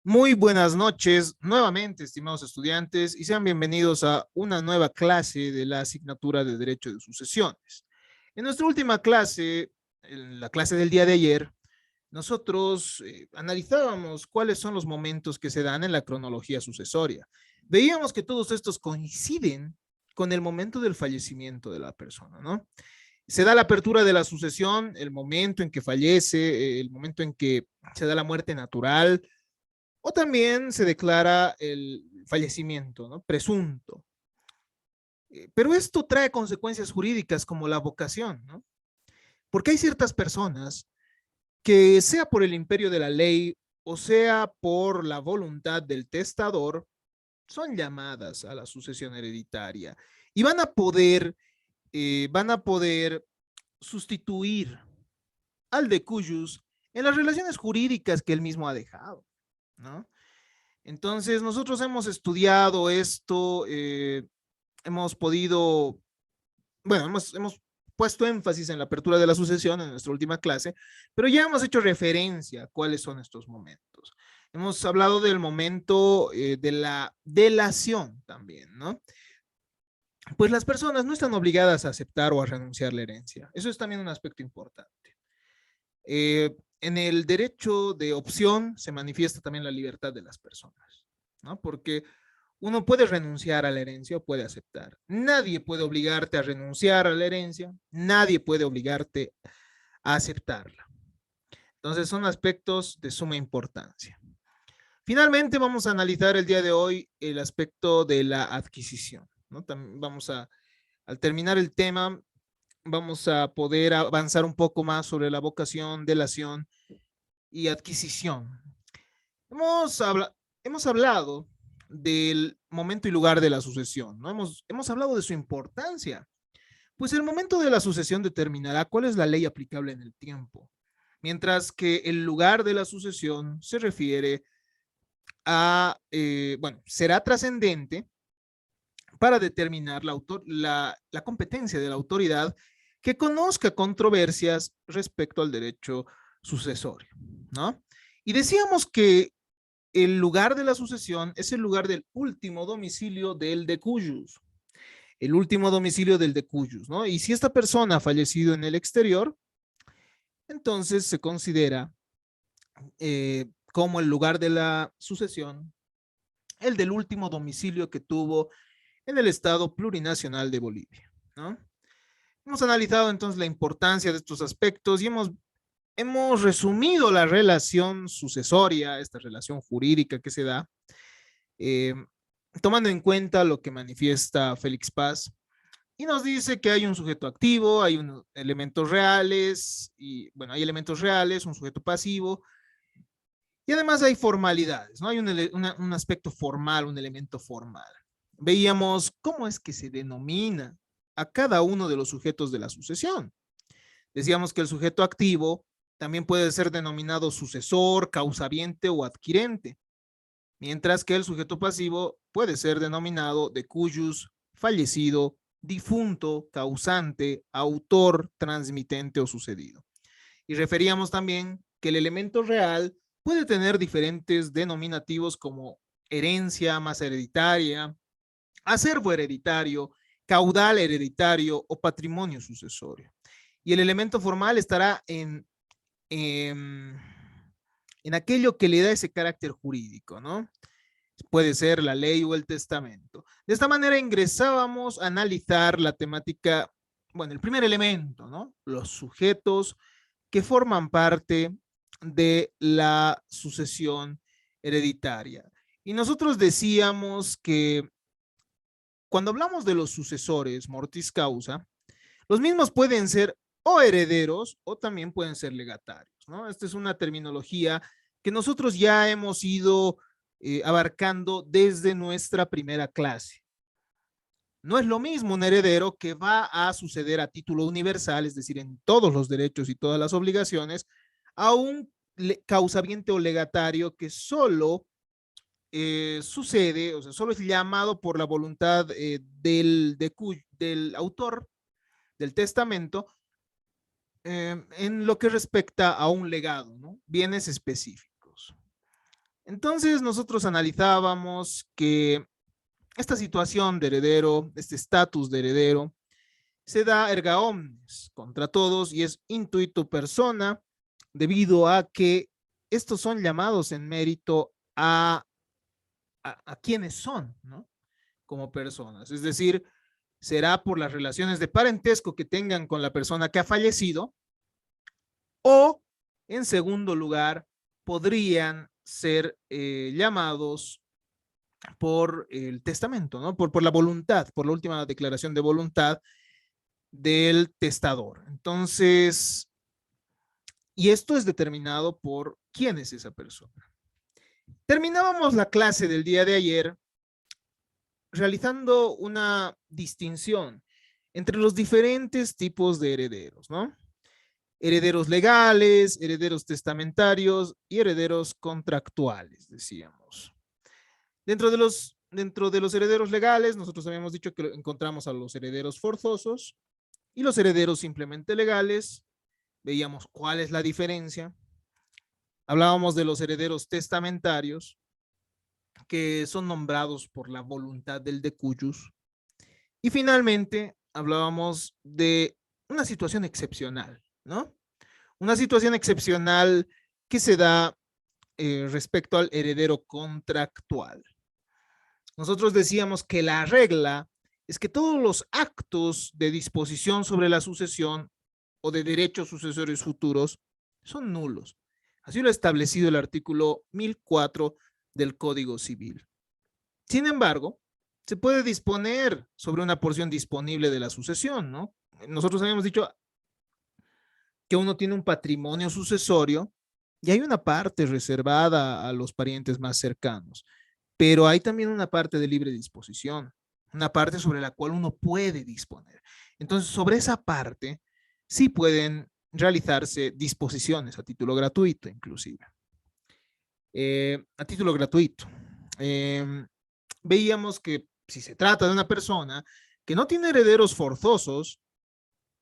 Muy buenas noches nuevamente, estimados estudiantes, y sean bienvenidos a una nueva clase de la asignatura de Derecho de Sucesiones. En nuestra última clase, en la clase del día de ayer, nosotros analizábamos cuáles son los momentos que se dan en la cronología sucesoria. Veíamos que todos estos coinciden con el momento del fallecimiento de la persona, ¿no? Se da la apertura de la sucesión, el momento en que fallece, el momento en que se da la muerte natural, o también se declara el fallecimiento, ¿no? Presunto. Pero esto trae consecuencias jurídicas como la vocación, ¿no? Porque hay ciertas personas que, sea por el imperio de la ley o sea por la voluntad del testador, son llamadas a la sucesión hereditaria y van a poder sustituir al de cuyos en las relaciones jurídicas que él mismo ha dejado, ¿no? Entonces, nosotros hemos estudiado esto, hemos podido, bueno, hemos puesto énfasis en la apertura de la sucesión en nuestra última clase, pero ya hemos hecho referencia a cuáles son estos momentos. Hemos hablado del momento de la delación también, ¿no? Pues las personas no están obligadas a aceptar o a renunciar a la herencia. Eso es también un aspecto importante. En el derecho de opción se manifiesta también la libertad de las personas, ¿no? Porque uno puede renunciar a la herencia o puede aceptar. Nadie puede obligarte a renunciar a la herencia, nadie puede obligarte a aceptarla. Entonces son aspectos de suma importancia. Finalmente vamos a analizar el día de hoy el aspecto de la adquisición, ¿no? También al terminar el tema, vamos a poder avanzar un poco más sobre la vocación, delación y adquisición. Hemos, habla hemos hablado del momento y lugar de la sucesión, ¿no? Hemos hablado de su importancia, pues el momento de la sucesión determinará cuál es la ley aplicable en el tiempo, mientras que el lugar de la sucesión se refiere bueno, será trascendente para determinar la competencia de la autoridad que conozca controversias respecto al derecho sucesorio, ¿no? Y decíamos que el lugar de la sucesión es el lugar del último domicilio del decujus, el último domicilio del decujus, ¿no? Y si esta persona ha fallecido en el exterior, entonces se considera como el lugar de la sucesión el del último domicilio que tuvo en el Estado plurinacional de Bolivia, ¿no? Hemos analizado entonces la importancia de estos aspectos y hemos resumido la relación sucesoria, esta relación jurídica que se da, eh, tomando en cuenta lo que manifiesta Félix Paz, y nos dice que hay un sujeto activo, hay unos elementos reales, y bueno, hay elementos reales, un sujeto pasivo, y además hay formalidades, ¿no? Hay un aspecto formal, un elemento formal. Veíamos cómo es que se denomina a cada uno de los sujetos de la sucesión. Decíamos que el sujeto activo también puede ser denominado sucesor, causaviente o adquirente, mientras que el sujeto pasivo puede ser denominado de cuyos, fallecido, difunto, causante, autor, transmitente o sucedido. Y referíamos también que el elemento real puede tener diferentes denominativos como herencia, masa hereditaria, acervo hereditario, caudal hereditario o patrimonio sucesorio. Y el elemento formal estará en aquello que le da ese carácter jurídico, ¿no? Puede ser la ley o el testamento. De esta manera ingresábamos a analizar la temática, bueno, el primer elemento, ¿no? Los sujetos que forman parte de la sucesión hereditaria. Y nosotros decíamos que cuando hablamos de los sucesores mortis causa, los mismos pueden ser o herederos o también pueden ser legatarios, ¿no? Esta es una terminología que nosotros ya hemos ido abarcando desde nuestra primera clase. No es lo mismo un heredero que va a suceder a título universal, es decir, en todos los derechos y todas las obligaciones, a un causaviente o legatario que solo sucede, o sea, solo es llamado por la voluntad del autor del testamento en lo que respecta a un legado, ¿no? Bienes específicos. Entonces nosotros analizábamos que esta situación de heredero, este estatus de heredero, se da erga omnes, contra todos, y es intuito persona, debido a que estos son llamados en mérito a quienes son, ¿no? Como personas. Es decir, será por las relaciones de parentesco que tengan con la persona que ha fallecido, o, en segundo lugar, podrían ser llamados por el testamento, ¿no? Por la voluntad, por la última declaración de voluntad del testador. Entonces, y esto es determinado por quién es esa persona. Terminábamos la clase del día de ayer realizando una distinción entre los diferentes tipos de herederos, ¿no? Herederos legales, herederos testamentarios y herederos contractuales, decíamos. Dentro de los herederos legales, nosotros habíamos dicho que encontramos a los herederos forzosos y los herederos simplemente legales. Veíamos cuál es la diferencia. Hablábamos de los herederos testamentarios, que son nombrados por la voluntad del decujus. Y finalmente, hablábamos de una situación excepcional, ¿no? Una situación excepcional que se da respecto al heredero contractual. Nosotros decíamos que la regla es que todos los actos de disposición sobre la sucesión o de derechos sucesorios futuros son nulos. Así lo ha establecido el artículo 1004 del Código Civil. Sin embargo, se puede disponer sobre una porción disponible de la sucesión, ¿no? Nosotros habíamos dicho que uno tiene un patrimonio sucesorio y hay una parte reservada a los parientes más cercanos, pero hay también una parte de libre disposición, una parte sobre la cual uno puede disponer. Entonces, sobre esa parte sí pueden realizarse disposiciones a título gratuito, inclusive. A título gratuito. Veíamos que si se trata de una persona que no tiene herederos forzosos,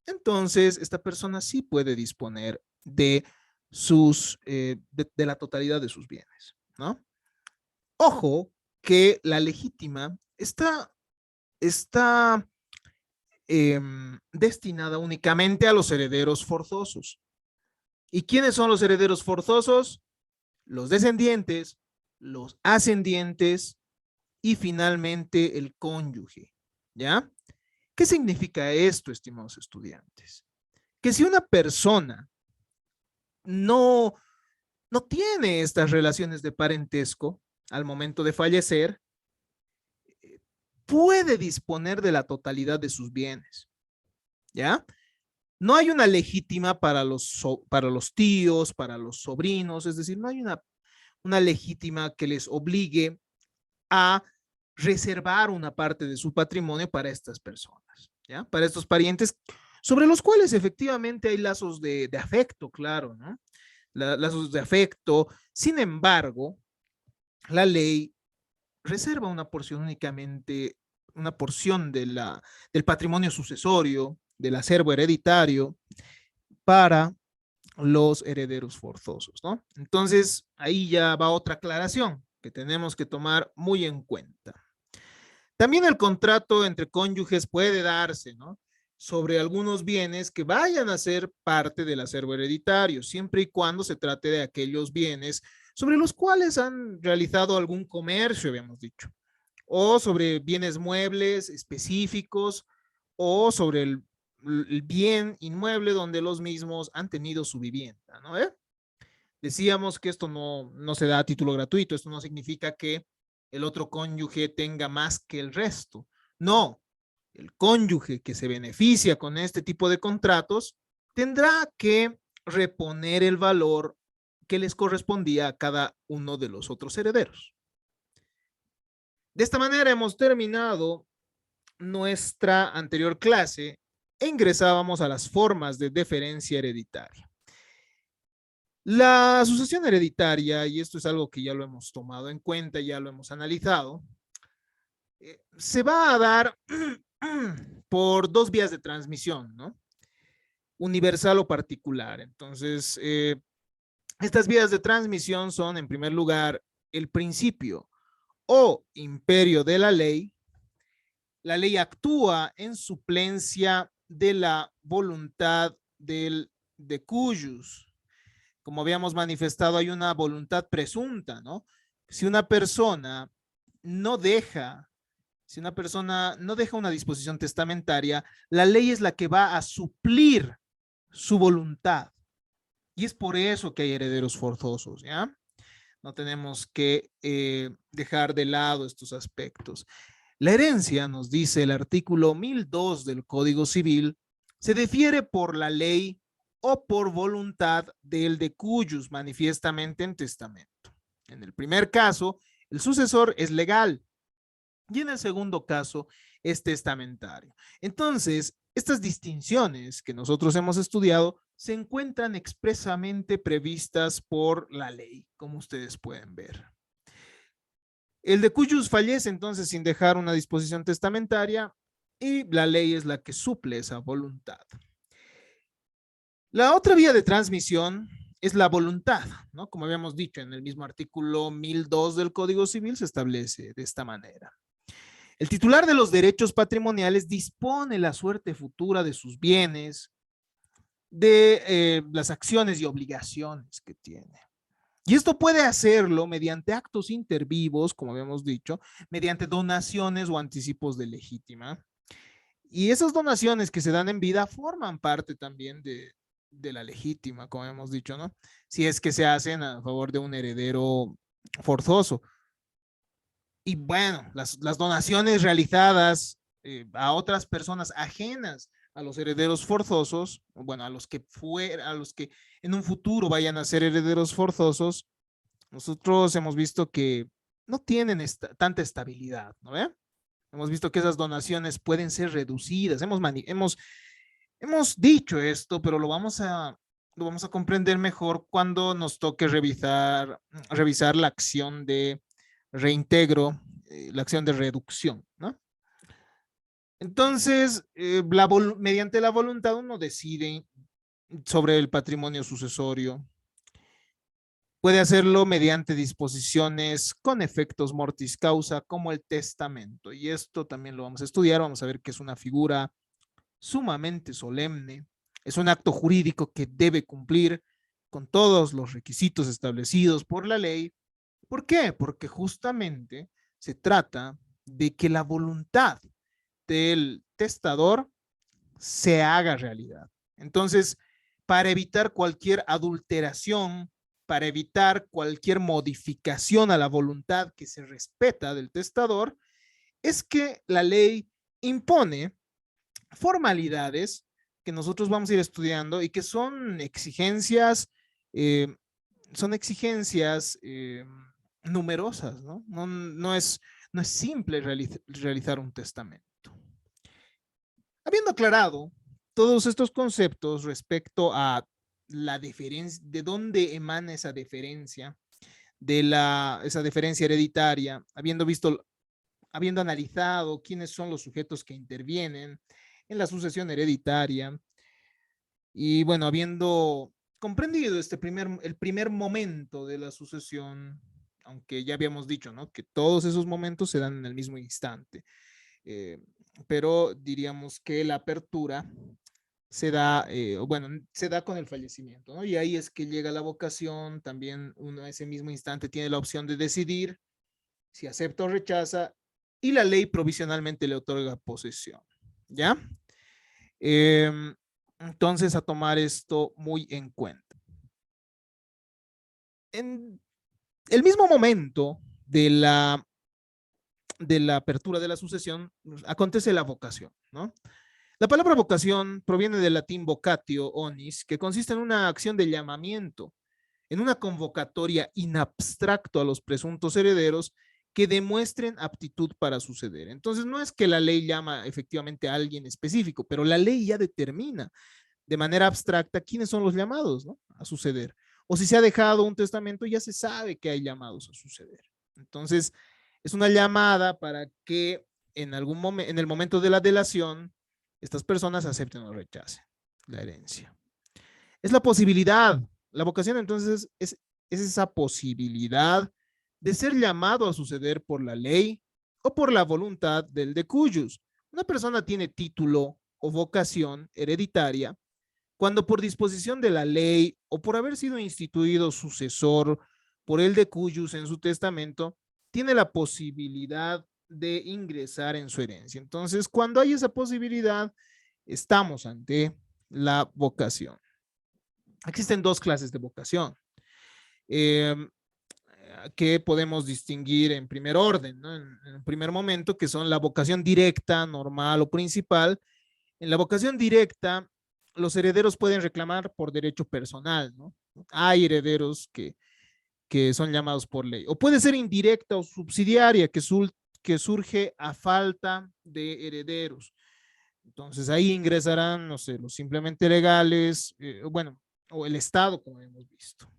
entonces esta persona sí puede disponer de de la totalidad de sus bienes, ¿no? Ojo que la legítima está destinada únicamente a los herederos forzosos. ¿Y quiénes son los herederos forzosos? Los descendientes, los ascendientes y finalmente el cónyuge, ¿ya? ¿Qué significa esto, estimados estudiantes? Que si una persona no, no tiene estas relaciones de parentesco al momento de fallecer, puede disponer de la totalidad de sus bienes, ¿ya? No hay una legítima para los tíos, para los sobrinos, es decir, no hay una legítima que les obligue a reservar una parte de su patrimonio para estas personas, ¿ya? Para estos parientes sobre los cuales efectivamente hay lazos de afecto, claro, ¿no? Lazos de afecto. Sin embargo, la ley reserva una porción únicamente, una porción del patrimonio sucesorio, del acervo hereditario, para los herederos forzosos, ¿no? Entonces, ahí ya va otra aclaración que tenemos que tomar muy en cuenta. También el contrato entre cónyuges puede darse, ¿no? Sobre algunos bienes que vayan a ser parte del acervo hereditario, siempre y cuando se trate de aquellos bienes sobre los cuales han realizado algún comercio, habíamos dicho, o sobre bienes muebles específicos, o sobre el bien inmueble donde los mismos han tenido su vivienda, ¿no? Decíamos que esto no se da a título gratuito, esto no significa que el otro cónyuge tenga más que el resto. No, el cónyuge que se beneficia con este tipo de contratos tendrá que reponer el valor que les correspondía a cada uno de los otros herederos. De esta manera hemos terminado nuestra anterior clase e ingresábamos a las formas de deferencia hereditaria. La sucesión hereditaria, y esto es algo que ya lo hemos tomado en cuenta, ya lo hemos analizado, se va a dar por dos vías de transmisión, ¿no? Universal o particular. Entonces, estas vías de transmisión son, en primer lugar, el principio o imperio de la ley actúa en suplencia de la voluntad del de cuyos. Como habíamos manifestado, hay una voluntad presunta, ¿no? Si una persona no deja, si una persona no deja una disposición testamentaria, la ley es la que va a suplir su voluntad. Y es por eso que hay herederos forzosos, ¿ya? No tenemos que dejar de lado estos aspectos. La herencia, nos dice el artículo 1002 del Código Civil, se difiere por la ley o por voluntad del de cuyos manifiestamente en testamento. En el primer caso, el sucesor es legal y en el segundo caso es testamentario. Entonces, estas distinciones que nosotros hemos estudiado se encuentran expresamente previstas por la ley, como ustedes pueden ver. El de cuyos fallece entonces sin dejar una disposición testamentaria y la ley es la que suple esa voluntad. La otra vía de transmisión es la voluntad, ¿no? Como habíamos dicho en el mismo artículo 1002 del Código Civil se establece de esta manera. El titular de los derechos patrimoniales dispone la suerte futura de sus bienes, de las acciones y obligaciones que tiene. Y esto puede hacerlo mediante actos intervivos, como habíamos dicho, mediante donaciones o anticipos de legítima. Y esas donaciones que se dan en vida forman parte también de la legítima, como hemos dicho, ¿no? Si es que se hacen a favor de un heredero forzoso. Y bueno, las donaciones realizadas a otras personas ajenas a los herederos forzosos, bueno, a los que en un futuro vayan a ser herederos forzosos, nosotros hemos visto que no tienen tanta estabilidad, ¿no ve? Hemos visto que esas donaciones pueden ser reducidas. Hemos dicho esto, pero lo vamos a comprender mejor cuando nos toque revisar la acción de reintegro, la acción de reducción, ¿no? Entonces, mediante la voluntad uno decide sobre el patrimonio sucesorio. Puede hacerlo mediante disposiciones con efectos mortis causa, como el testamento. Y esto también lo vamos a estudiar. Vamos a ver que es una figura sumamente solemne. Es un acto jurídico que debe cumplir con todos los requisitos establecidos por la ley. ¿Por qué? Porque justamente se trata de que la voluntad del testador se haga realidad. Entonces, para evitar cualquier adulteración, para evitar cualquier modificación a la voluntad que se respeta del testador, es que la ley impone formalidades que nosotros vamos a ir estudiando y que eh, son exigencias numerosas, ¿no? No es simple realizar un testamento. Habiendo aclarado todos estos conceptos respecto a la diferencia, de dónde emana esa diferencia, esa diferencia hereditaria, habiendo analizado quiénes son los sujetos que intervienen en la sucesión hereditaria, y bueno, habiendo comprendido el primer momento de la sucesión, aunque ya habíamos dicho, ¿no? Que todos esos momentos se dan en el mismo instante. Eh, pero diríamos que la apertura se da con el fallecimiento, ¿no? Y ahí es que llega la vocación, también uno a ese mismo instante tiene la opción de decidir si acepta o rechaza, y la ley provisionalmente le otorga posesión, ¿ya? Entonces, a tomar esto muy en cuenta. En el mismo momento de la apertura de la sucesión, acontece la vocación, ¿no? La palabra vocación proviene del latín vocatio onis, que consiste en una acción de llamamiento, en una convocatoria in abstracto a los presuntos herederos que demuestren aptitud para suceder. Entonces, no es que la ley llama efectivamente a alguien específico, pero la ley ya determina de manera abstracta quiénes son los llamados, ¿no? A suceder. O si se ha dejado un testamento, ya se sabe que hay llamados a suceder. Entonces, es una llamada para que en en el momento de la delación, estas personas acepten o rechacen la herencia. Es la posibilidad, la vocación entonces es esa posibilidad de ser llamado a suceder por la ley o por la voluntad del decujus. Una persona tiene título o vocación hereditaria cuando por disposición de la ley o por haber sido instituido sucesor por el decujus en su testamento, tiene la posibilidad de ingresar en su herencia. Entonces, cuando hay esa posibilidad, estamos ante la vocación. Existen dos clases de vocación que podemos distinguir en primer orden, ¿no? En primer momento, que son la vocación directa, normal o principal. En la vocación directa, los herederos pueden reclamar por derecho personal, ¿no? Hay herederos que son llamados por ley. O puede ser indirecta o subsidiaria, que surge a falta de herederos. Entonces ahí ingresarán, no sé, los simplemente legales, bueno, o el Estado, como hemos visto.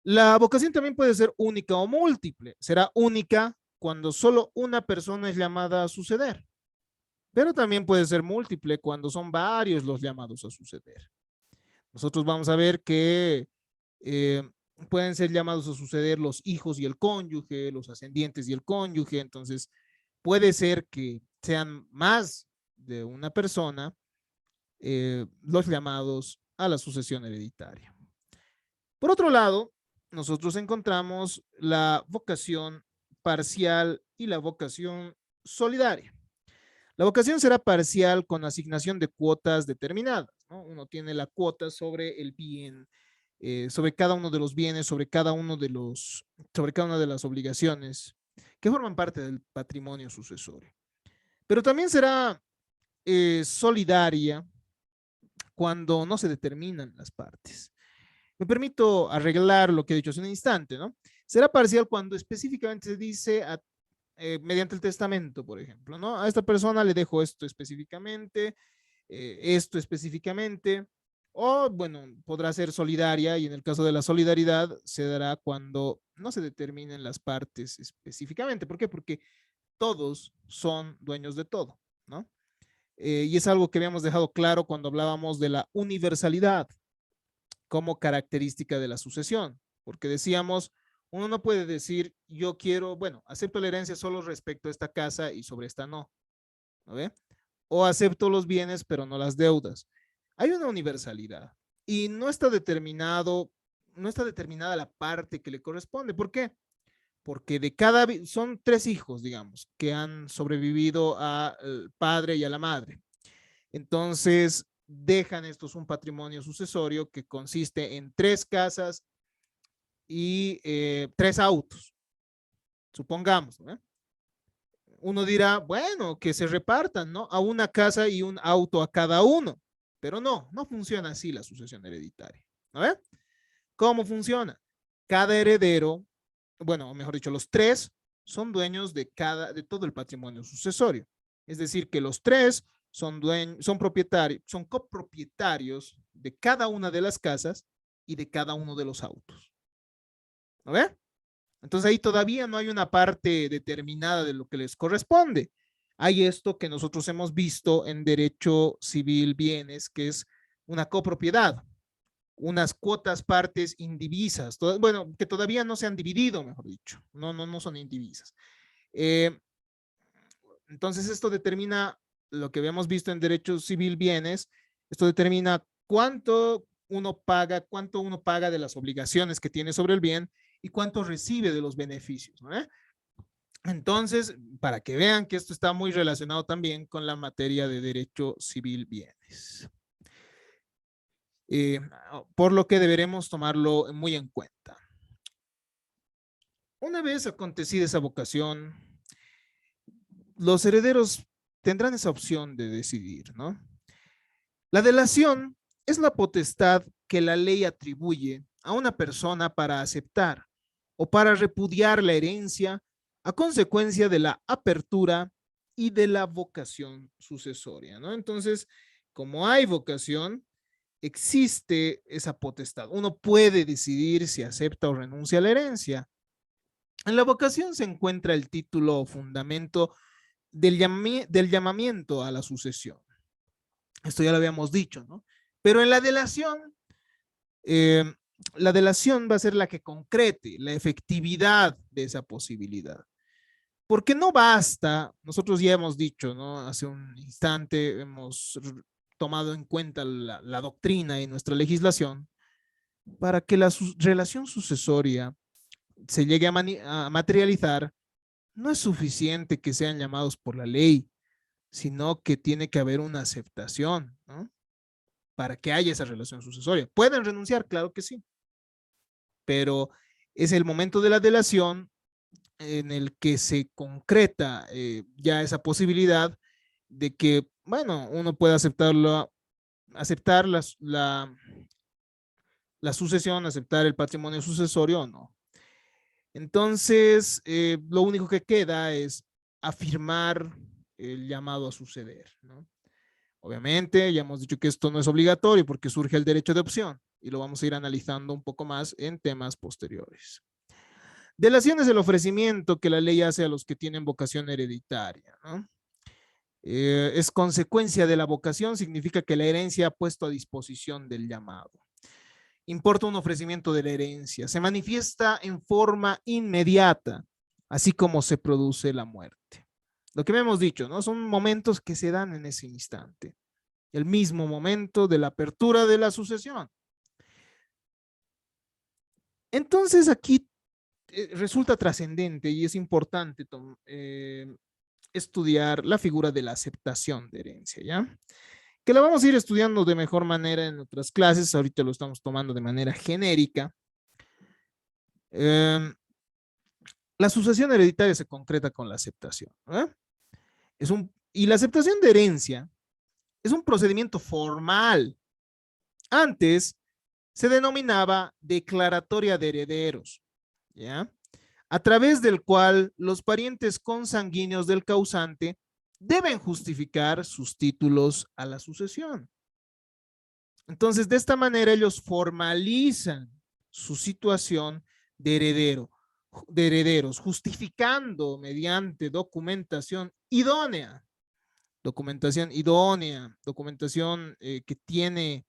La vocación también puede ser única o múltiple. Será única cuando solo una persona es llamada a suceder, pero también puede ser múltiple cuando son varios los llamados a suceder. Nosotros vamos a ver que pueden ser llamados a suceder los hijos y el cónyuge, los ascendientes y el cónyuge. Entonces, puede ser que sean más de una persona los llamados a la sucesión hereditaria. Por otro lado, nosotros encontramos la vocación parcial y la vocación solidaria. La vocación será parcial con asignación de cuotas determinadas, ¿no? Uno tiene la cuota sobre el bien, sobre cada uno de los bienes, sobre cada una de las obligaciones que forman parte del patrimonio sucesorio. Pero también será solidaria cuando no se determinan las partes. Me permito arreglar lo que he dicho hace un instante, ¿no? Será parcial cuando específicamente se dice mediante el testamento, por ejemplo, ¿no? A esta persona le dejo esto específicamente, o bueno, podrá ser solidaria y en el caso de la solidaridad se dará cuando no se determinen las partes específicamente. ¿Por qué? Porque todos son dueños de todo, ¿no? Y es algo que habíamos dejado claro cuando hablábamos de la universalidad como característica de la sucesión, porque decíamos, uno no puede decir, yo quiero, bueno, acepto la herencia solo respecto a esta casa y sobre esta no, ¿no ve? O acepto los bienes, pero no las deudas. Hay una universalidad y no está determinada la parte que le corresponde. ¿Por qué? Porque son 3 hijos, digamos, que han sobrevivido al padre y a la madre. Entonces, dejan estos un patrimonio sucesorio que consiste en 3 casas y 3 autos, supongamos, ¿no? Uno dirá, bueno, que se repartan, ¿no? A una casa y un auto a cada uno, pero no funciona así la sucesión hereditaria, ¿no? ¿Cómo funciona? Cada heredero, bueno, o mejor dicho, los 3 son dueños de todo el patrimonio sucesorio. Es decir, que los 3 son copropietarios de cada una de las casas y de cada uno de los autos. ¿No ve? Entonces ahí todavía no hay una parte determinada de lo que les corresponde. Hay esto que nosotros hemos visto en derecho civil bienes, que es una copropiedad, unas cuotas partes indivisas, bueno, que todavía no se han dividido, mejor dicho, no son indivisas. Entonces esto determina lo que habíamos visto en derecho civil bienes, esto determina cuánto uno paga de las obligaciones que tiene sobre el bien y cuánto recibe de los beneficios, ¿no? Entonces, para que vean que esto está muy relacionado también con la materia de derecho civil bienes. Por lo que deberemos tomarlo muy en cuenta. Una vez acontecida esa vocación, los herederos tendrán esa opción de decidir, ¿no? La delación es la potestad que la ley atribuye a una persona para aceptar o para repudiar la herencia a consecuencia de la apertura y de la vocación sucesoria, ¿no? Entonces, como hay vocación, existe esa potestad. Uno puede decidir si acepta o renuncia a la herencia. En la vocación se encuentra el título o fundamento del llamamiento a la sucesión. Esto ya lo habíamos dicho, ¿no? Pero en la delación la delación va a ser la que concrete la efectividad de esa posibilidad. Porque no basta, nosotros ya hemos dicho, ¿no? Hace un instante hemos tomado en cuenta la doctrina y nuestra legislación para que la relación sucesoria se llegue a materializar. No es suficiente que sean llamados por la ley, sino que tiene que haber una aceptación, ¿no? Para que haya esa relación sucesoria. ¿Pueden renunciar? Claro que sí, pero es el momento de la delación en el que se concreta ya esa posibilidad de que, bueno, uno puede aceptarlo, aceptar la sucesión, aceptar el patrimonio sucesorio o no. Entonces, lo único que queda es afirmar el llamado a suceder, ¿no? Obviamente, ya hemos dicho que esto no es obligatorio porque surge el derecho de opción y lo vamos a ir analizando un poco más en temas posteriores. Delación es el ofrecimiento que la ley hace a los que tienen vocación hereditaria, ¿no? Es consecuencia de la vocación, significa que la herencia ha puesto a disposición del llamado. Importa un ofrecimiento de la herencia, se manifiesta en forma inmediata, así como se produce la muerte. Lo que hemos dicho, ¿no? Son momentos que se dan en ese instante, el mismo momento de la apertura de la sucesión. Entonces aquí resulta trascendente y es importante estudiar la figura de la aceptación de herencia, ¿ya? Que la vamos a ir estudiando de mejor manera en otras clases, ahorita lo estamos tomando de manera genérica. Eh, la sucesión hereditaria se concreta con la aceptación, ¿eh? Y la aceptación de herencia es un procedimiento formal. Antes se denominaba declaratoria de herederos, ¿ya? A través del cual los parientes consanguíneos del causante deben justificar sus títulos a la sucesión. Entonces, de esta manera ellos formalizan su situación de heredero, de herederos, justificando mediante documentación idónea, documentación que tiene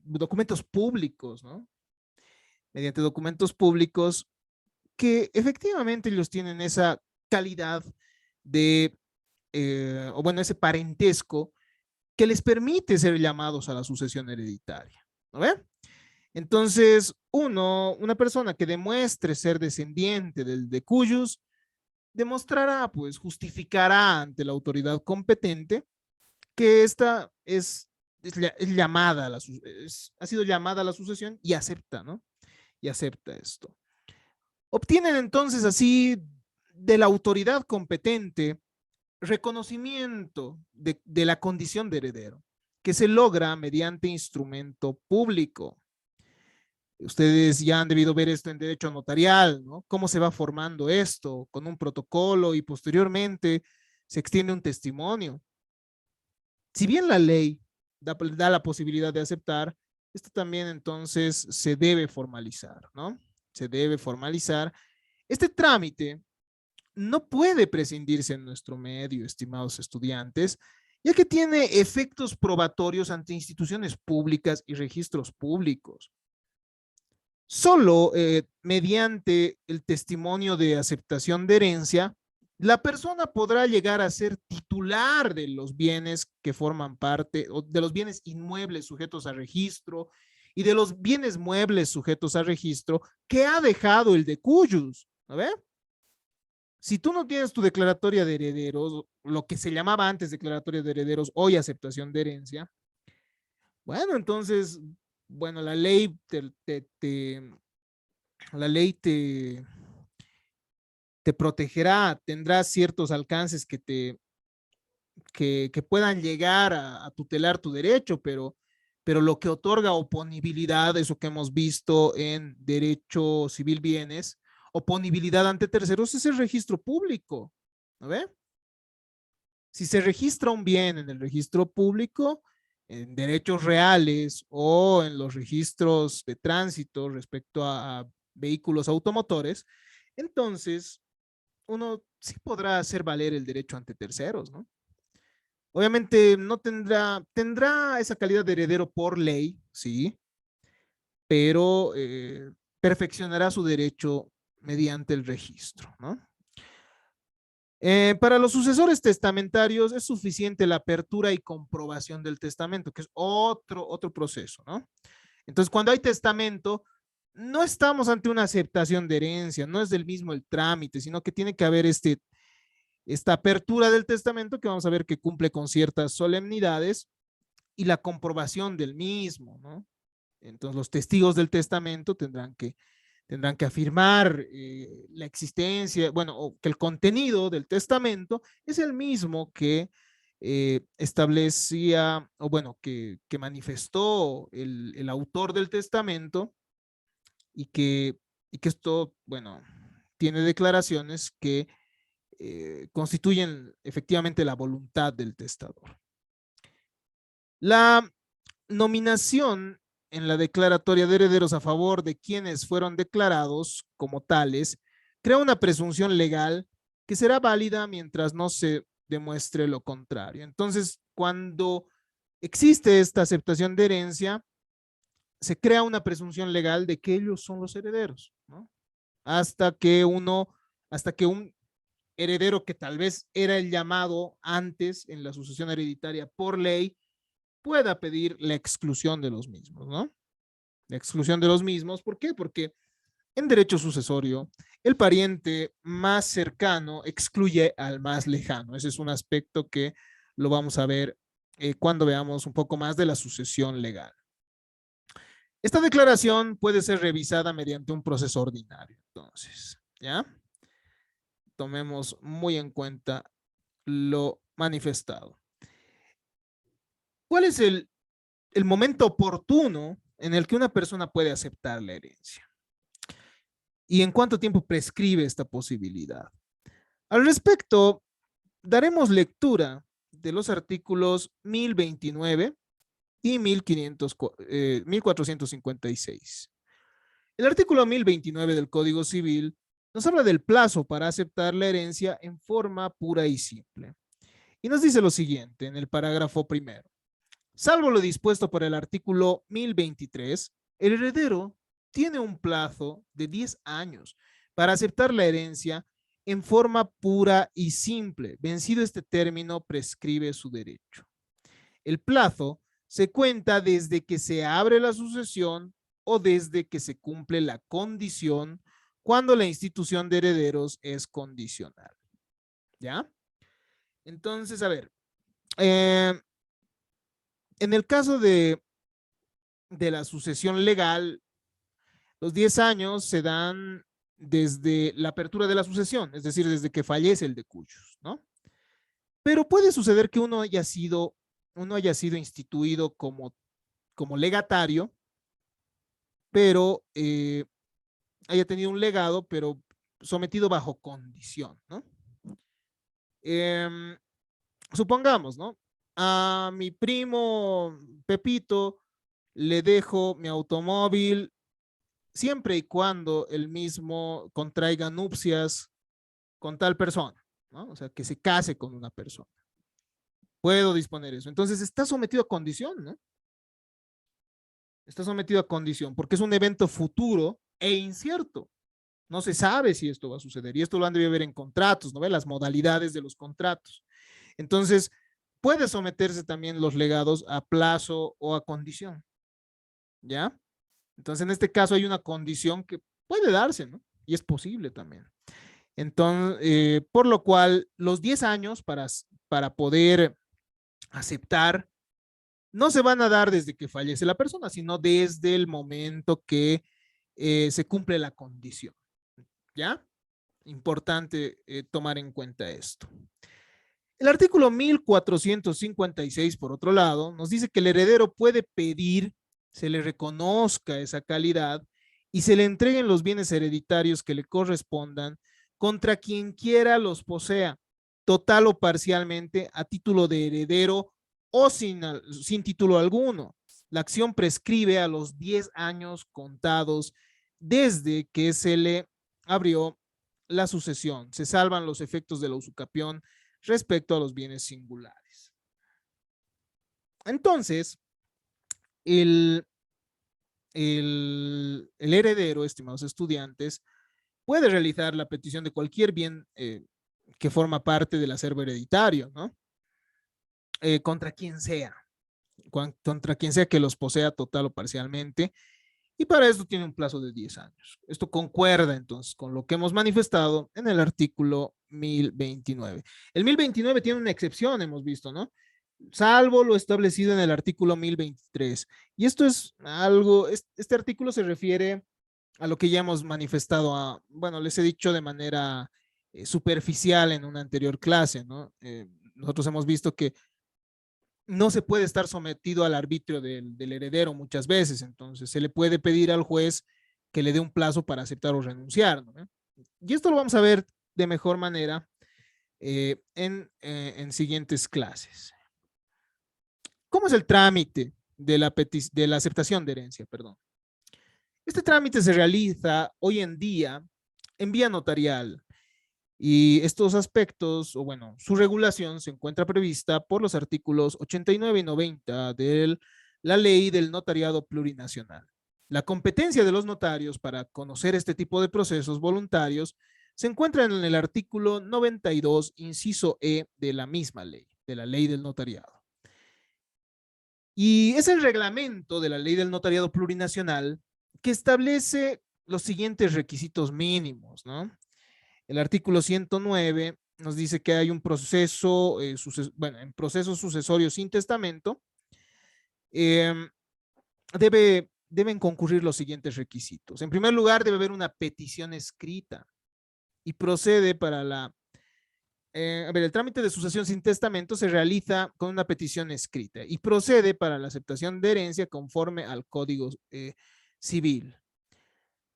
documentos públicos, ¿no? Mediante documentos públicos que efectivamente ellos tienen esa calidad de, o bueno, ese parentesco que les permite ser llamados a la sucesión hereditaria. ¿No ve? Entonces, una persona que demuestre ser descendiente del de cuyos, demostrará, pues, justificará ante la autoridad competente que esta es llamada a ha sido llamada a la sucesión y acepta, ¿no? Y acepta esto. Obtienen entonces así de la autoridad competente reconocimiento de la condición de heredero, que se logra mediante instrumento público. Ustedes ya han debido ver esto en derecho notarial, ¿no? Cómo se va formando esto con un protocolo y posteriormente se extiende un testimonio. Si bien la ley da la posibilidad de aceptar, esto también entonces se debe formalizar, ¿no? Se debe formalizar. Este trámite no puede prescindirse en nuestro medio, estimados estudiantes, ya que tiene efectos probatorios ante instituciones públicas y registros públicos. Solo mediante el testimonio de aceptación de herencia, la persona podrá llegar a ser titular de los bienes que forman parte, o de los bienes inmuebles sujetos a registro y de los bienes muebles sujetos a registro que ha dejado el de cuyos. ¿No ve? Si tú no tienes tu declaratoria de herederos, lo que se llamaba antes declaratoria de herederos, hoy aceptación de herencia, bueno, entonces, bueno, la ley te protegerá, tendrá ciertos alcances que puedan llegar a tutelar tu derecho, pero lo que otorga oponibilidad, eso que hemos visto en derecho civil bienes, oponibilidad ante terceros es el registro público, ¿no ve? Si se registra un bien en el registro público, en derechos reales o en los registros de tránsito respecto a vehículos automotores, entonces uno sí podrá hacer valer el derecho ante terceros, ¿no? Obviamente no tendrá esa calidad de heredero por ley, sí, pero perfeccionará su derecho mediante el registro, ¿no? Para los sucesores testamentarios es suficiente la apertura y comprobación del testamento, que es otro proceso, ¿no? Entonces, cuando hay testamento, no estamos ante una aceptación de herencia, no es del mismo el trámite, sino que tiene que haber esta apertura del testamento que vamos a ver que cumple con ciertas solemnidades y la comprobación del mismo, ¿no? Entonces, los testigos del testamento tendrán que afirmar la existencia, bueno, o que el contenido del testamento es el mismo que establecía, o bueno, que manifestó el autor del testamento y y que esto, bueno, tiene declaraciones que constituyen efectivamente la voluntad del testador. La nominación en la declaratoria de herederos a favor de quienes fueron declarados como tales crea una presunción legal que será válida mientras no se demuestre lo contrario. Entonces, cuando existe esta aceptación de herencia, se crea una presunción legal de que ellos son los herederos, ¿no? Hasta que hasta que un heredero que tal vez era el llamado antes en la sucesión hereditaria por ley, pueda pedir la exclusión de los mismos, ¿no? La exclusión de los mismos, ¿por qué? Porque en derecho sucesorio, el pariente más cercano excluye al más lejano. Ese es un aspecto que lo vamos a ver cuando veamos un poco más de la sucesión legal. Esta declaración puede ser revisada mediante un proceso ordinario. Entonces, ¿ya? Tomemos muy en cuenta lo manifestado. ¿Cuál es el momento oportuno en el que una persona puede aceptar la herencia? ¿Y en cuánto tiempo prescribe esta posibilidad? Al respecto, daremos lectura de los artículos 1029 y 1456. El artículo 1029 del Código Civil nos habla del plazo para aceptar la herencia en forma pura y simple. Y nos dice lo siguiente en el parágrafo primero. Salvo lo dispuesto por el artículo 1023, el heredero tiene un plazo de 10 años para aceptar la herencia en forma pura y simple. Vencido este término, prescribe su derecho. El plazo se cuenta desde que se abre la sucesión o desde que se cumple la condición cuando la institución de herederos es condicional. ¿Ya? Entonces, a ver, en el caso de la sucesión legal, los 10 años se dan desde la apertura de la sucesión, es decir, desde que fallece el de cuyos, ¿no? Pero puede suceder que uno haya sido instituido como legatario, pero haya tenido un legado, pero sometido bajo condición, ¿no? Eh, supongamos, ¿no? A mi primo Pepito le dejo mi automóvil siempre y cuando el mismo contraiga nupcias con tal persona, ¿no? O sea, que se case con una persona. Puedo disponer eso. Entonces está sometido a condición, ¿no? Está sometido a condición porque es un evento futuro e incierto. No se sabe si esto va a suceder y esto lo han de ver en contratos, ¿no? Las modalidades de los contratos. Entonces, puede someterse también los legados a plazo o a condición, ¿ya? Entonces, en este caso hay una condición que puede darse, ¿no? Y es posible también. Entonces, por lo cual, los 10 años para poder aceptar no se van a dar desde que fallece la persona, sino desde el momento que se cumple la condición. ¿Ya? Importante tomar en cuenta esto. El artículo 1456, por otro lado, nos dice que el heredero puede pedir se le reconozca esa calidad y se le entreguen los bienes hereditarios que le correspondan contra quien quiera los posea, total o parcialmente, a título de heredero o sin título alguno. La acción prescribe a los 10 años contados desde que se le abrió la sucesión. Se salvan los efectos de la usucapión respecto a los bienes singulares. Entonces, el el heredero, estimados estudiantes, puede realizar la petición de cualquier bien que forma parte del acervo hereditario, ¿no? Contra quien sea, contra quien sea que los posea total o parcialmente, y para esto tiene un plazo de 10 años. Esto concuerda entonces con lo que hemos manifestado en el artículo 1029. El 1029 tiene una excepción, hemos visto, ¿no? Salvo lo establecido en el artículo 1023. Y esto es algo, este artículo se refiere a lo que ya hemos manifestado, bueno, les he dicho de manera superficial en una anterior clase, ¿no? Nosotros hemos visto que no se puede estar sometido al arbitrio del heredero muchas veces, entonces se le puede pedir al juez que le dé un plazo para aceptar o renunciar, ¿no? Y esto lo vamos a ver de mejor manera en siguientes clases. ¿Cómo es el trámite de la aceptación de herencia? Perdón. Este trámite se realiza hoy en día en vía notarial y estos aspectos, o bueno, su regulación se encuentra prevista por los artículos 89 y 90 de la Ley del Notariado Plurinacional. La competencia de los notarios para conocer este tipo de procesos voluntarios se encuentra en el artículo 92, inciso E de la misma ley, de la Ley del Notariado. Y es el reglamento de la Ley del Notariado Plurinacional que establece los siguientes requisitos mínimos, ¿no? El artículo 109 nos dice que hay un proceso, bueno, en proceso sucesorio sin testamento, deben concurrir los siguientes requisitos. En primer lugar, debe haber una petición escrita y procede para el trámite de sucesión sin testamento se realiza con una petición escrita y procede para la aceptación de herencia conforme al Código Civil.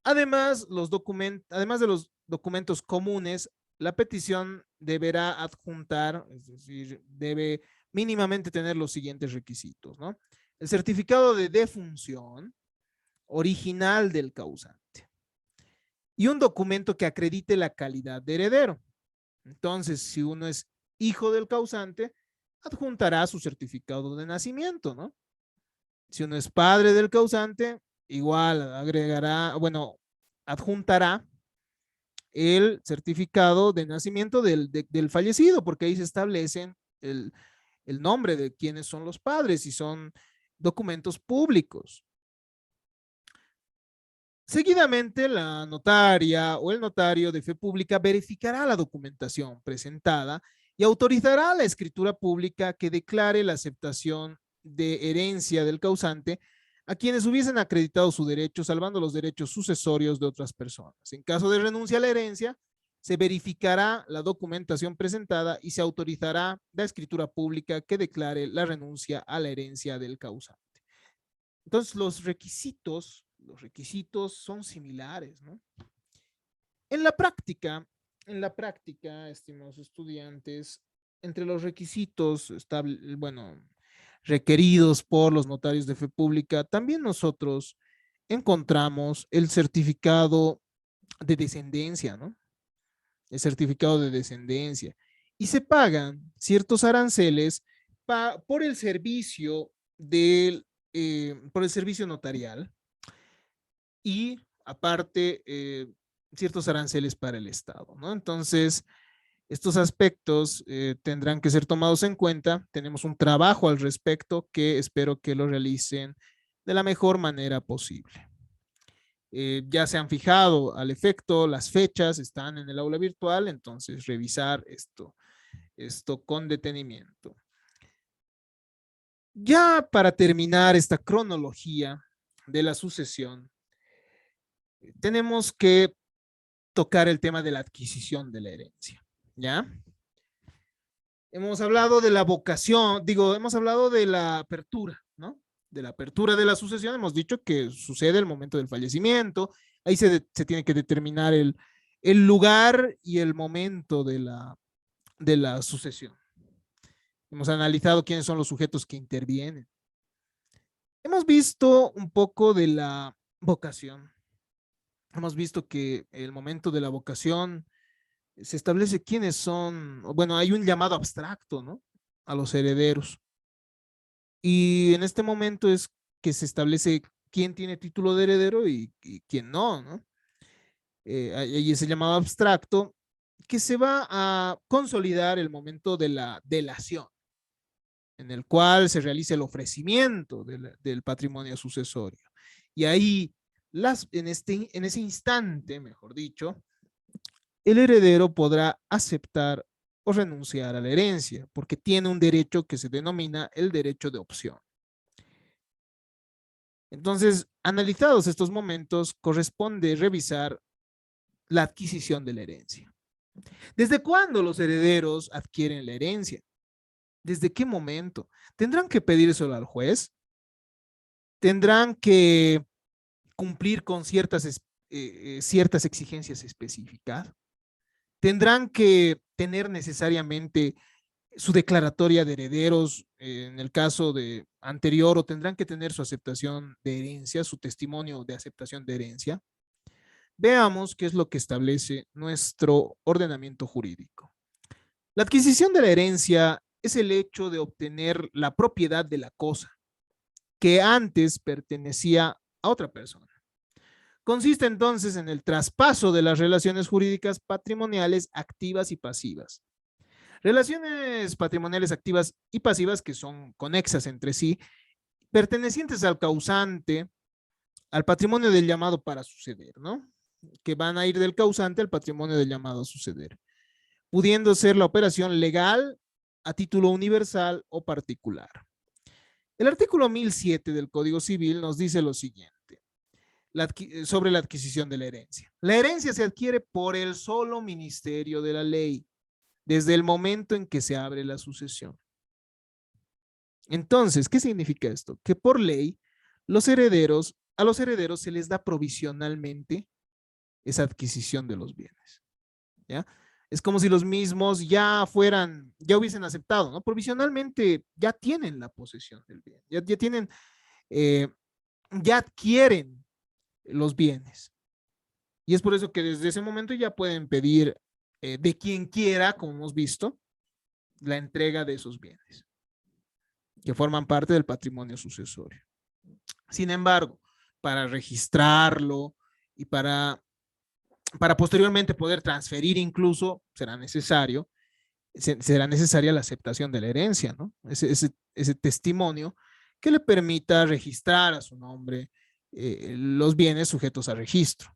Además de los documentos comunes, la petición deberá adjuntar, es decir, debe mínimamente tener los siguientes requisitos, ¿no? El certificado de defunción original del causante y un documento que acredite la calidad de heredero. Entonces, si uno es hijo del causante, adjuntará su certificado de nacimiento, ¿no? Si uno es padre del causante, igual agregará, bueno, adjuntará el certificado de nacimiento del fallecido, porque ahí se establecen el nombre de quiénes son los padres y son documentos públicos. Seguidamente, la notaria o el notario de fe pública verificará la documentación presentada y autorizará la escritura pública que declare la aceptación de herencia del causante a quienes hubiesen acreditado su derecho, salvando los derechos sucesorios de otras personas. En caso de renuncia a la herencia, se verificará la documentación presentada y se autorizará la escritura pública que declare la renuncia a la herencia del causante. Entonces, los requisitos son similares, ¿no? En la práctica, estimados estudiantes, entre los requisitos requeridos por los notarios de fe pública, también nosotros encontramos el certificado de descendencia, ¿no? El certificado de descendencia. Y se pagan ciertos aranceles por el servicio por el servicio notarial y aparte ciertos aranceles para el Estado, ¿no? Entonces, estos aspectos tendrán que ser tomados en cuenta. Tenemos un trabajo al respecto que espero que lo realicen de la mejor manera posible. Ya se han fijado al efecto, las fechas están en el aula virtual, entonces revisar esto con detenimiento. Ya para terminar esta cronología de la sucesión, tenemos que tocar el tema de la adquisición de la herencia, ¿ya? Hemos hablado de la vocación, hemos hablado de la apertura, ¿no? De la apertura de la sucesión, hemos dicho que sucede el momento del fallecimiento, ahí se tiene que determinar el lugar y el momento de la sucesión. Hemos analizado quiénes son los sujetos que intervienen. Hemos visto un poco de la vocación. Hemos visto que el momento de la vocación se establece quiénes son, bueno, hay un llamado abstracto, ¿no? A los herederos. Y en este momento es que se establece quién tiene título de heredero y quién no, ¿no? Ahí es el llamado abstracto, que se va a consolidar el momento de la delación, en el cual se realiza el ofrecimiento del patrimonio sucesorio. Y ahí, en ese instante, mejor dicho, el heredero podrá aceptar o renunciar a la herencia, porque tiene un derecho que se denomina el derecho de opción. Entonces, analizados estos momentos, corresponde revisar la adquisición de la herencia. ¿Desde cuándo los herederos adquieren la herencia? ¿Desde qué momento? ¿Tendrán que pedírselo al juez? ¿Tendrán que cumplir con ciertas exigencias específicas? ¿Tendrán que tener necesariamente su declaratoria de herederos en el caso de anterior, o tendrán que tener su aceptación de herencia, su testimonio de aceptación de herencia? Veamos qué es lo que establece nuestro ordenamiento jurídico. La adquisición de la herencia es el hecho de obtener la propiedad de la cosa que antes pertenecía a otra persona. Consiste entonces en el traspaso de las relaciones jurídicas patrimoniales activas y pasivas. Relaciones patrimoniales activas y pasivas que son conexas entre sí, pertenecientes al causante, al patrimonio del llamado para suceder, ¿no? Que van a ir del causante al patrimonio del llamado a suceder, pudiendo ser la operación legal a título universal o particular. El artículo 1007 del Código Civil nos dice lo siguiente sobre la adquisición de la herencia. La herencia se adquiere por el solo ministerio de la ley, desde el momento en que se abre la sucesión. Entonces, ¿qué significa esto? Que por ley, a los herederos se les da provisionalmente esa adquisición de los bienes, ¿ya? Es como si los mismos ya hubiesen aceptado, ¿no? Provisionalmente ya tienen la posesión del bien, ya tienen, ya adquieren los bienes. Y es por eso que desde ese momento ya pueden pedir de quien quiera, como hemos visto, la entrega de esos bienes, que forman parte del patrimonio sucesorio. Sin embargo, para registrarlo y para posteriormente poder transferir incluso, será necesaria la aceptación de la herencia, ¿no? Ese testimonio que le permita registrar a su nombre los bienes sujetos a registro.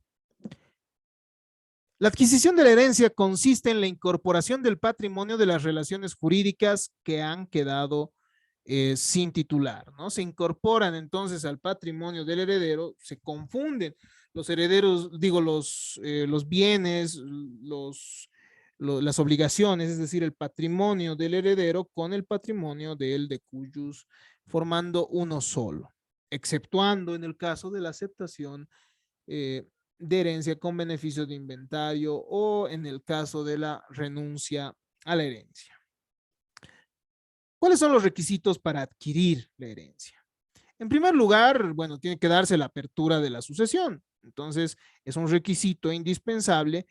La adquisición de la herencia consiste en la incorporación del patrimonio de las relaciones jurídicas que han quedado sin titular, ¿no? Se incorporan entonces al patrimonio del heredero, se confunden los herederos, digo, los bienes, las obligaciones, es decir, el patrimonio del heredero con el patrimonio del de cuyos, formando uno solo, exceptuando en el caso de la aceptación de herencia con beneficio de inventario o en el caso de la renuncia a la herencia. ¿Cuáles son los requisitos para adquirir la herencia? En primer lugar, bueno, tiene que darse la apertura de la sucesión. Entonces, es un requisito indispensable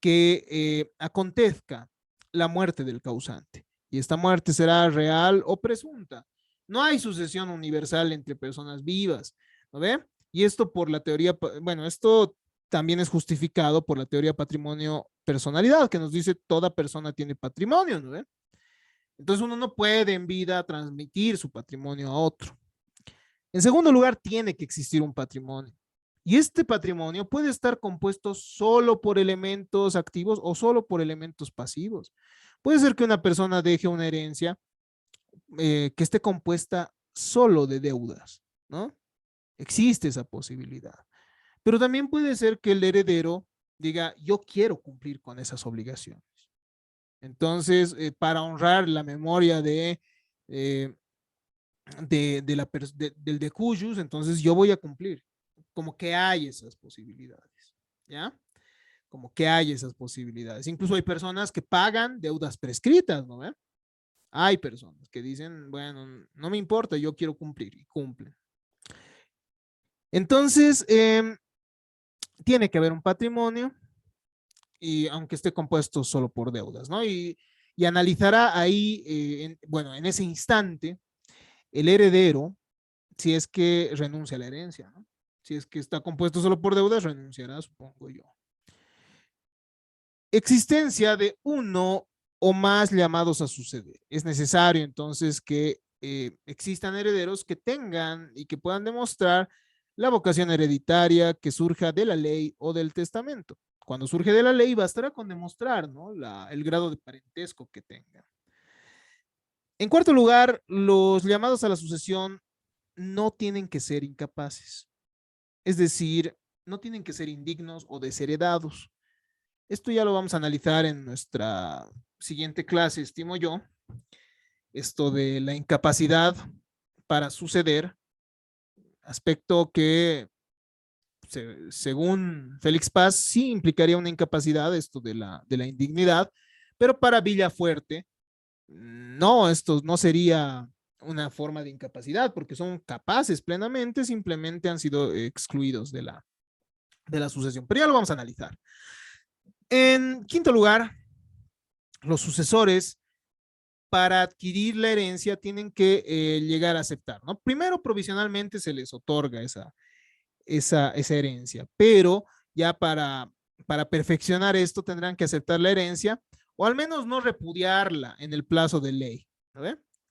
que acontezca la muerte del causante. Y esta muerte será real o presunta. No hay sucesión universal entre personas vivas, ¿no ve? Y esto por la teoría, bueno, esto también es justificado por la teoría patrimonio-personalidad, que nos dice toda persona tiene patrimonio, ¿no ve? Entonces uno no puede en vida transmitir su patrimonio a otro. En segundo lugar, tiene que existir un patrimonio. Y este patrimonio puede estar compuesto solo por elementos activos o solo por elementos pasivos. Puede ser que una persona deje una herencia que esté compuesta solo de deudas, ¿no? Existe esa posibilidad. Pero también puede ser que el heredero diga, yo quiero cumplir con esas obligaciones. Entonces, para honrar la memoria del de cuyos, entonces yo voy a cumplir. Como que hay esas posibilidades, ¿ya? Como que hay esas posibilidades. Incluso hay personas que pagan deudas prescritas, ¿no? Hay personas que dicen, bueno, no me importa, yo quiero cumplir, y cumplen. Entonces, tiene que haber un patrimonio, y aunque esté compuesto solo por deudas, ¿no? Y analizará ahí, bueno, en ese instante, el heredero si es que renuncia a la herencia, ¿no? Si es que está compuesto solo por deudas, renunciará, supongo yo. Existencia de uno o más llamados a suceder. Es necesario entonces que existan herederos que tengan y que puedan demostrar la vocación hereditaria que surja de la ley o del testamento. Cuando surge de la ley, bastará con demostrar, ¿no?, el grado de parentesco que tenga. En cuarto lugar, los llamados a la sucesión no tienen que ser incapaces. Es decir, no tienen que ser indignos o desheredados. Esto ya lo vamos a analizar en nuestra siguiente clase, estimo yo. Esto de la incapacidad para suceder, aspecto que según Félix Paz sí implicaría una incapacidad, esto de la indignidad, pero para Villafuerte no, esto no sería una forma de incapacidad porque son capaces plenamente, simplemente han sido excluidos de la sucesión. Pero ya lo vamos a analizar. En quinto lugar, los sucesores para adquirir la herencia tienen que llegar a aceptar, ¿no? Primero, provisionalmente se les otorga esa herencia, pero ya para perfeccionar esto tendrán que aceptar la herencia o al menos no repudiarla en el plazo de ley, ¿no?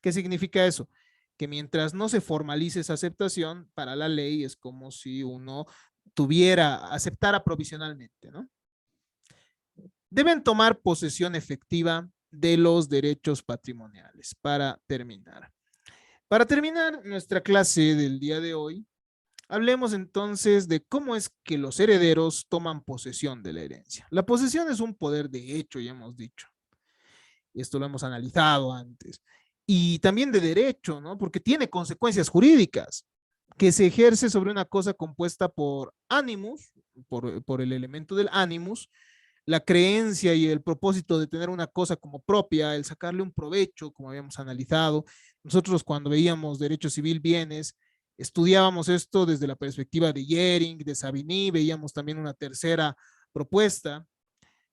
¿Qué significa eso? Que mientras no se formalice esa aceptación, para la ley es como si uno aceptara provisionalmente, ¿no? Deben tomar posesión efectiva de los derechos patrimoniales para terminar. Para terminar nuestra clase del día de hoy, hablemos entonces de cómo es que los herederos toman posesión de la herencia. La posesión es un poder de hecho, ya hemos dicho. Esto lo hemos analizado antes. Y también de derecho, ¿no? Porque tiene consecuencias jurídicas que se ejerce sobre una cosa compuesta por animus, por el elemento del animus, la creencia y el propósito de tener una cosa como propia, el sacarle un provecho, como habíamos analizado. Nosotros cuando veíamos derecho civil bienes, estudiábamos esto desde la perspectiva de Jhering, de Savigny, veíamos también una tercera propuesta,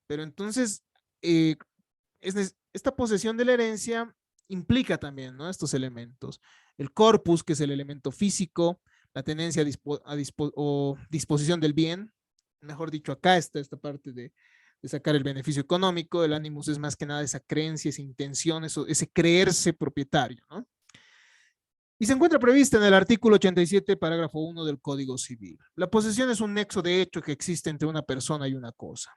pero entonces esta posesión de la herencia implica también, ¿no?, estos elementos. El corpus, que es el elemento físico, la tenencia o disposición del bien, mejor dicho, acá está esta parte de sacar el beneficio económico. El animus es más que nada esa creencia, esa intención, ese creerse propietario, ¿no? Y se encuentra prevista en el artículo 87, parágrafo 1 del Código Civil. La posesión es un nexo de hecho que existe entre una persona y una cosa.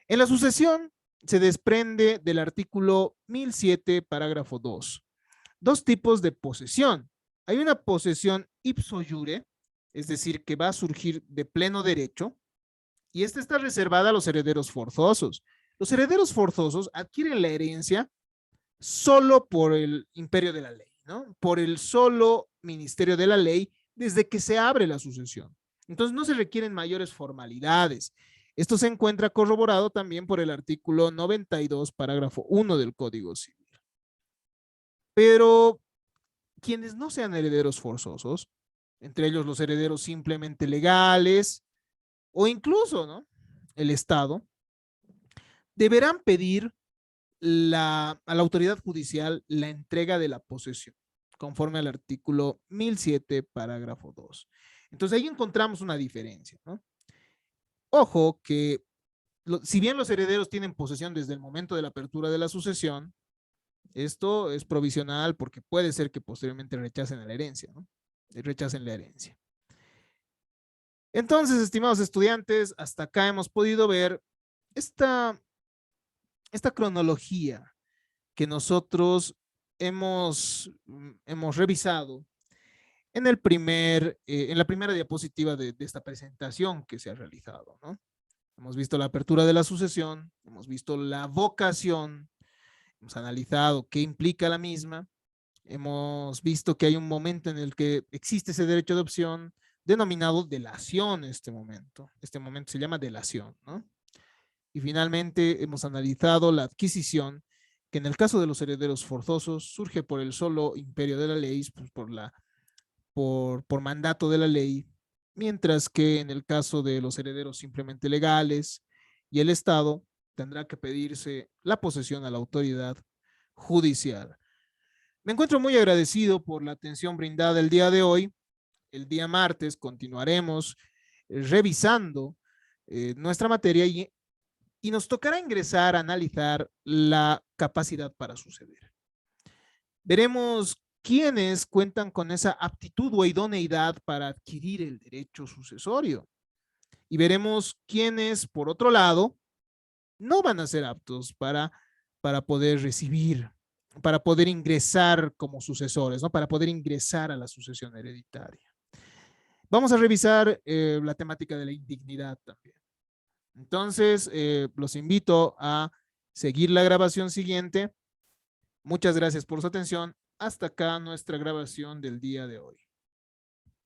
En la sucesión se desprende del artículo 1007, parágrafo 2. Dos tipos de posesión. Hay una posesión ipso iure, es decir, que va a surgir de pleno derecho, y esta está reservada a los herederos forzosos. Los herederos forzosos adquieren la herencia solo por el imperio de la ley, ¿no? Por el solo ministerio de la ley desde que se abre la sucesión. Entonces no se requieren mayores formalidades. Esto se encuentra corroborado también por el artículo 92, parágrafo 1 del Código Civil. Pero quienes no sean herederos forzosos, entre ellos los herederos simplemente legales o incluso, ¿no?, el Estado, deberán pedir a la autoridad judicial la entrega de la posesión, conforme al artículo 1007, parágrafo 2. Entonces ahí encontramos una diferencia, ¿no? Ojo que si bien los herederos tienen posesión desde el momento de la apertura de la sucesión, esto es provisional porque puede ser que posteriormente rechacen la herencia, ¿no? Rechacen la herencia. Entonces, estimados estudiantes, hasta acá hemos podido ver esta cronología que nosotros hemos revisado en en la primera diapositiva de esta presentación que se ha realizado, ¿no? Hemos visto la apertura de la sucesión, hemos visto la vocación, hemos analizado qué implica la misma, hemos visto que hay un momento en el que existe ese derecho de opción denominado delación. Este momento se llama delación, ¿no? Y finalmente hemos analizado la adquisición, que en el caso de los herederos forzosos surge por el solo imperio de la ley, pues por mandato de la ley, mientras que en el caso de los herederos simplemente legales y el Estado, tendrá que pedirse la posesión a la autoridad judicial. Me encuentro muy agradecido por la atención brindada el día de hoy. El día martes continuaremos revisando nuestra materia y nos tocará ingresar a analizar la capacidad para suceder. Veremos quiénes cuentan con esa aptitud o idoneidad para adquirir el derecho sucesorio. Y veremos quiénes, por otro lado, no van a ser aptos para poder recibir, para poder ingresar como sucesores, ¿no? Para poder ingresar a la sucesión hereditaria. Vamos a revisar la temática de la indignidad también. Entonces, los invito a seguir la grabación siguiente. Muchas gracias por su atención. Hasta acá nuestra grabación del día de hoy.